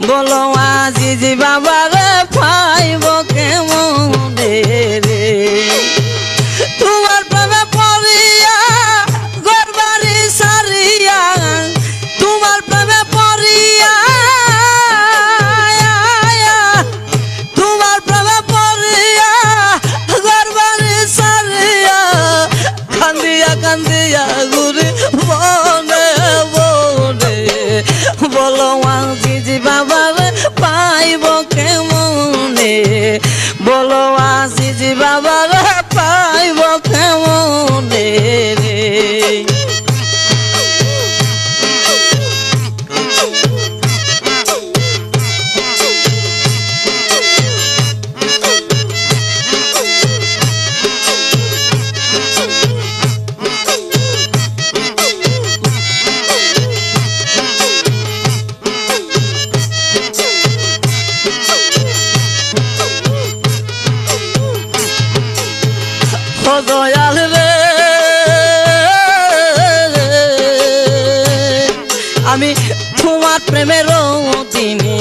বলো আজিজি বাবারে পাইব কেমনে রে তোমার প্রেমে পড়িয়া ঘরবাড়ি সারিয়া তোমার প্রেমে পড়িয়া তোমার প্রেমে পড়িয়া ঘরবাড়ি সারিয়া কান্দিয়া কান্দিয়া ঘুরি বনে বনে বলো আজিজি বাবারে পাইব কেমনে বলো আজিজি বাবারে পাইব কেমনে রে দয়াল রে আমি তোমার প্রেমের দিনে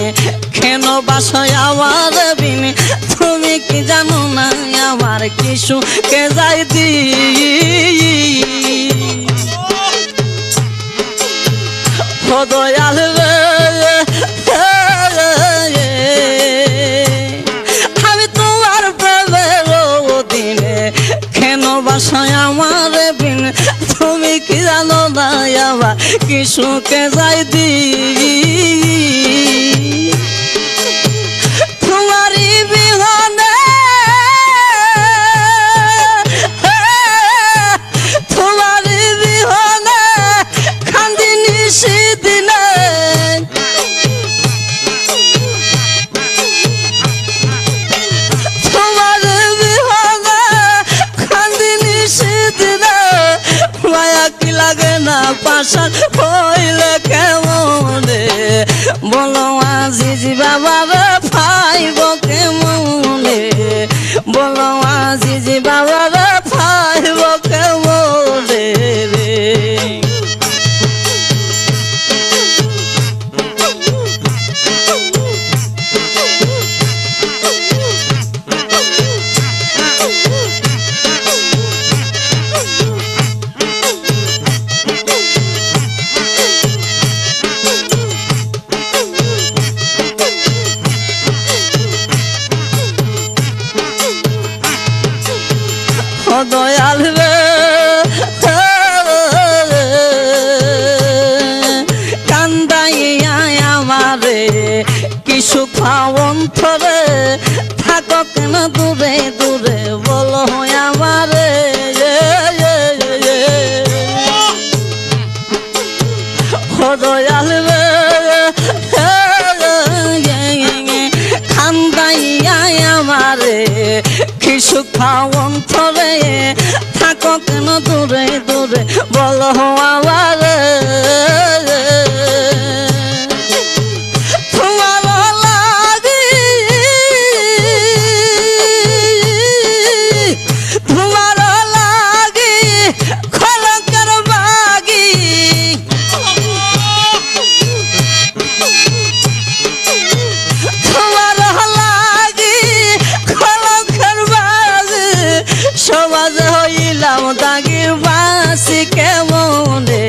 কেন বাসায় আমার বিনে তুমি কি জানো না আমার কিছু কে যাই দি দয়াল রে আমি তোমার প্রেমের দিনে কেন বাসায় আমার বিন তুমি কি জানো না আমার কিছু কে যাই দি তোমারই বিহনে তোমারই বিহনে কান্দি নিশি দিনে তোমার বিহনে কান্দি নিশি দিনে মায়া কি লাগে না পাশান হইলে কেমনে বলো আজিজি বাবারে পাইব কেমনে বলো আজিজি বাবারে পাইব কেমনে রে দয়াল রে কান্দাইয়া আমারে কিছু পাওন থরে থাকো কেন দূরে দূরে বলো আমারে দয়াল রে কান্দাইয়া আমারে কিছু খাওন থরে থাকো কেন দূরে দূরে বলো আমার তোমার লাগি তোমার লাগি খলকের বাগি তোমার লাগি খলকের বাগি সমাজ হইলাম দাগি বাসি কেমনে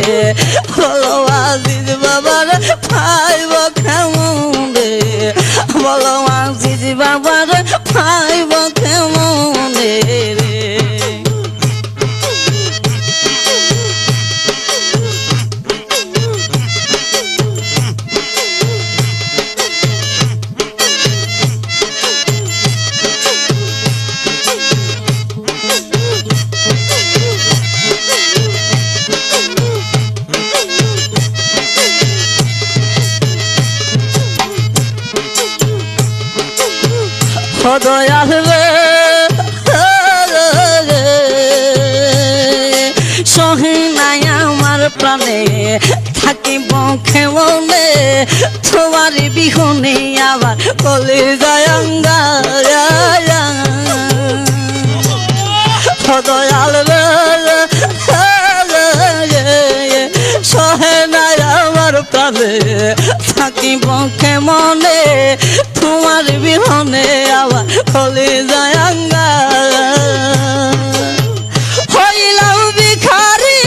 বলো আজিজ বাবার পাইব কেমনে বলো আজিজ বাবার পাইব কেমনে রে দয়াল রে সহে নাই আমার প্রাণে থাকিব কেমনে তোমার বিহনে আবার কলে যায় দয়াল রে সহে নাই আমার তলে থাকিব কেমনে তোমার বিহনে আবার হলে যায় আঙ্গা হইলাম ভিখারি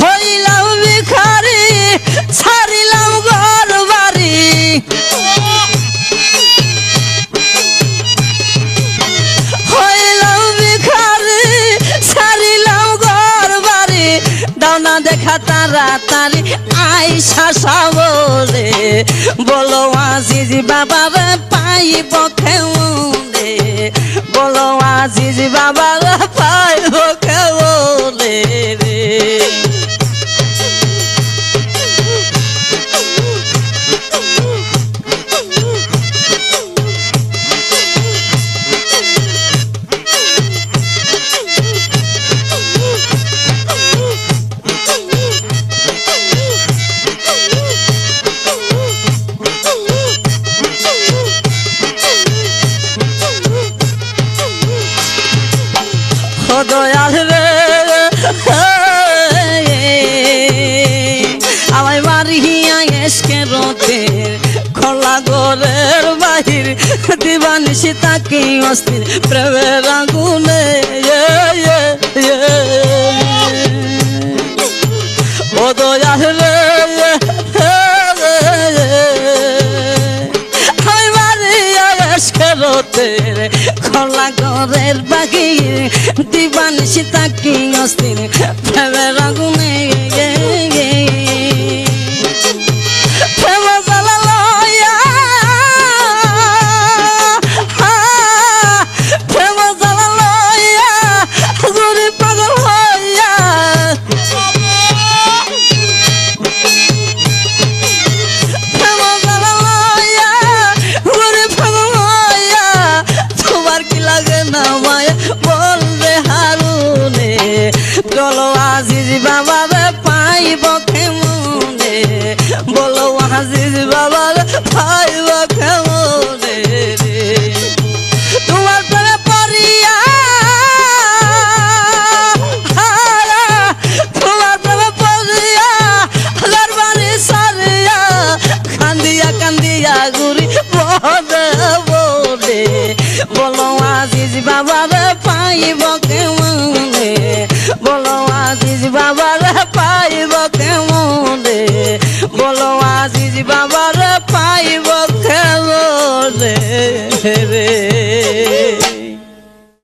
হইলাম ভিখারি ছাড়িলাম ঘর বাড়ি হইলাম ভিখারি ছাড়িলাম ঘর বাড়ি দাওনা দেখা তাড়াতাড়ি আইসা সাবরে বলো আজিজ বাবারে পাইব কেমনে বলো আজিজ বাবারে পাইব কেমনে রে দয়াল রে আমায় মারিয়া এসকে রোতে খোলা ঘরের বাহির দিবানিসি তাকে অস্থির প্রেমের আগুনে ও দয়াল রে আমায় মারিয়া এসকে রোতে খোলা ঘরের বাহির দিবানিসি তাকি অস্থির প্রেমের আগুনে প্রেম জ্বালা লইয়া প্রেম জ্বালা লইয়া ঘুরি পাগল হইয়া প্রেম জ্বালা লইয়া ঘুরি পাগল হইয়া তোমার কি লাগে না মায়া বলবে হারুনে বলো আজিজ বাবারে পাইব কেমনে বলো আজিজ বাবারে পাইব কেমনে রে তোমার প্রেমে পড়িয়া তোমার প্রেমে পড়িয়া ঘরবাড়ি সারিয়া কান্দিয়া কান্দিয়া ঘুরি বলে বলে বলো আজিজ বাবারে পাইব কেমনে বলো আজিজ বাবা